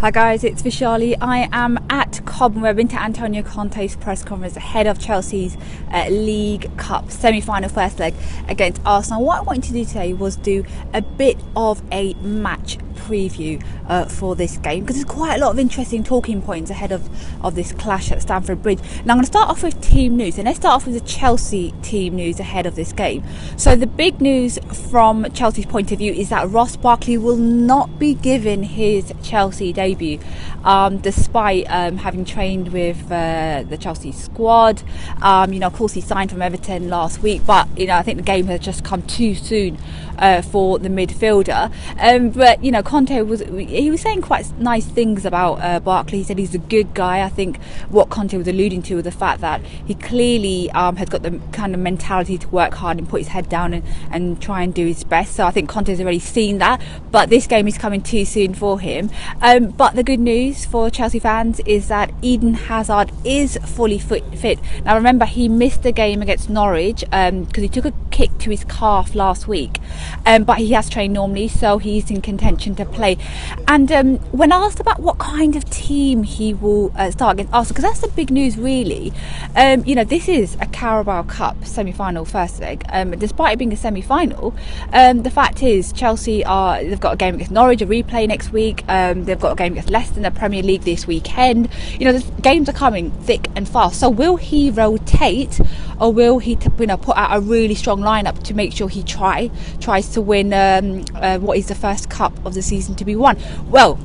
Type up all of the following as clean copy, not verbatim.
Hi guys, it's Vishali. I am at Cobham. We've been to Antonio Conte's press conference ahead of Chelsea's League Cup semi-final first leg against Arsenal. What I wanted to do today was do a bit of a match preview for this game, because there's quite a lot of interesting talking points ahead of this clash at Stamford Bridge. Now I'm going to start off with team news, and let's start off with the Chelsea team news ahead of this game. So the big news from Chelsea's point of view is that Barkley will not be given his Chelsea debut, despite having trained with the Chelsea squad. Of course he signed from Everton last week, but I think the game has just come too soon for the midfielder. But Conte was saying quite nice things about Barkley. He said he's a good guy. I think what Conte was alluding to was the fact that he clearly has got the kind of mentality to work hard and put his head down and try and do his best. So I think Conte's already seen that, but this game is coming too soon for him. But the good news for Chelsea fans is that Eden Hazard is fully fit. Now remember, he missed the game against Norwich because he took a kick to his calf last week, but he has trained normally, so he's in contention to play. And when asked about what kind of team he will start against Arsenal, because that's the big news really, this is a Carabao Cup semi-final first leg. Despite it being a semi-final, the fact is Chelsea they've got a game against Norwich, a replay next week. They've got a game against Leicester in the Premier League this weekend. The games are coming thick and fast. So will he rotate, or will he put out a really strong lineup to make sure he tries to win what is the first cup of the season to be won? Well,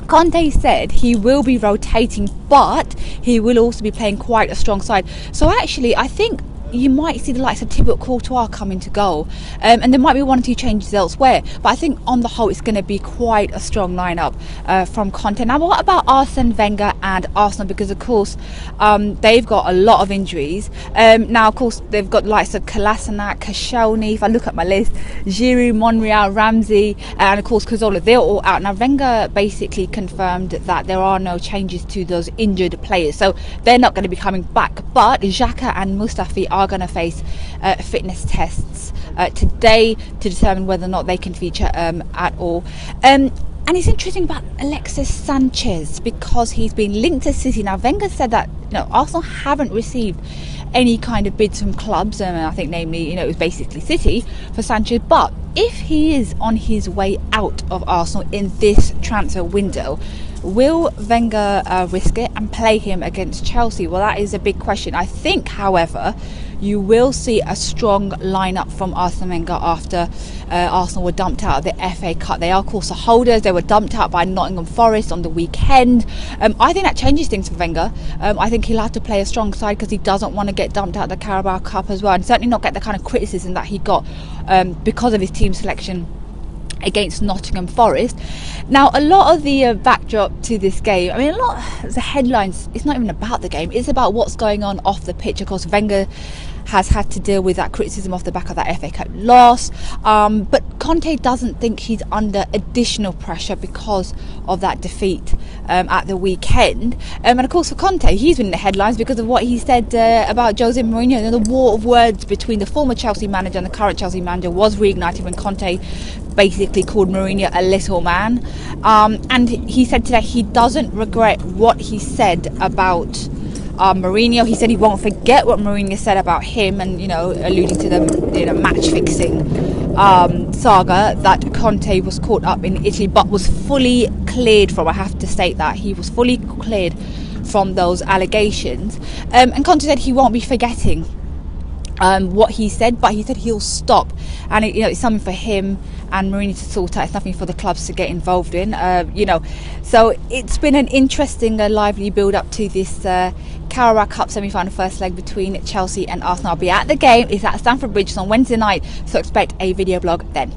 Conte said he will be rotating, but he will also be playing quite a strong side. So actually I think you might see the likes of Thibaut Courtois coming to goal, and there might be one or two changes elsewhere, but I think on the whole it's going to be quite a strong lineup from Conte. Now what about Arsene Wenger and Arsenal? Because of course they've got a lot of injuries. Now of course they've got the likes of Kolasinac, Koscielny, if I look at my list, Giroud, Monreal, Ramsey, and of course Cazorla, they're all out. Now Wenger basically confirmed that there are no changes to those injured players, so they're not going to be coming back, but Xhaka and Mustafi are going to face fitness tests today to determine whether or not they can feature at all. And it's interesting about Alexis Sanchez, because he's been linked to City. Now Wenger said that Arsenal haven't received any kind of bids from clubs, and I think namely it was basically City for Sanchez. But if he is on his way out of Arsenal in this transfer window, will Wenger risk it and play him against Chelsea? Well, that is a big question. I think, however, you will see a strong lineup from Arsene Wenger after Arsenal were dumped out of the FA Cup. They are, of course, the holders. They were dumped out by Nottingham Forest on the weekend. I think that changes things for Wenger. I think he'll have to play a strong side because he doesn't want to get dumped out of the Carabao Cup as well, and certainly not get the kind of criticism that he got because of his team selection against Nottingham Forest. Now a lot of the backdrop to this game, a lot of the headlines, it's not even about the game, it's about what's going on off the pitch. Of course Wenger has had to deal with that criticism off the back of that FA Cup loss, but Conte doesn't think he's under additional pressure because of that defeat at the weekend. And of course for Conte, he's been in the headlines because of what he said about Jose Mourinho. The war of words between the former Chelsea manager and the current Chelsea manager was reignited when Conte basically called Mourinho a little man, and he said today he doesn't regret what he said about Mourinho. He said he won't forget what Mourinho said about him, and alluding to the match fixing saga that Conte was caught up in Italy, but was fully cleared from. I have to state that he was fully cleared from those allegations, and Conte said he won't be forgetting what he said, but he said he'll stop, and it's something for him and Mourinho to sort out. It's nothing for the clubs to get involved in. So it's been an interesting, lively build up to this Carabao Cup semi-final first leg between Chelsea and Arsenal. I'll be at the game. It's at Stamford Bridge on Wednesday night, so expect a video blog then.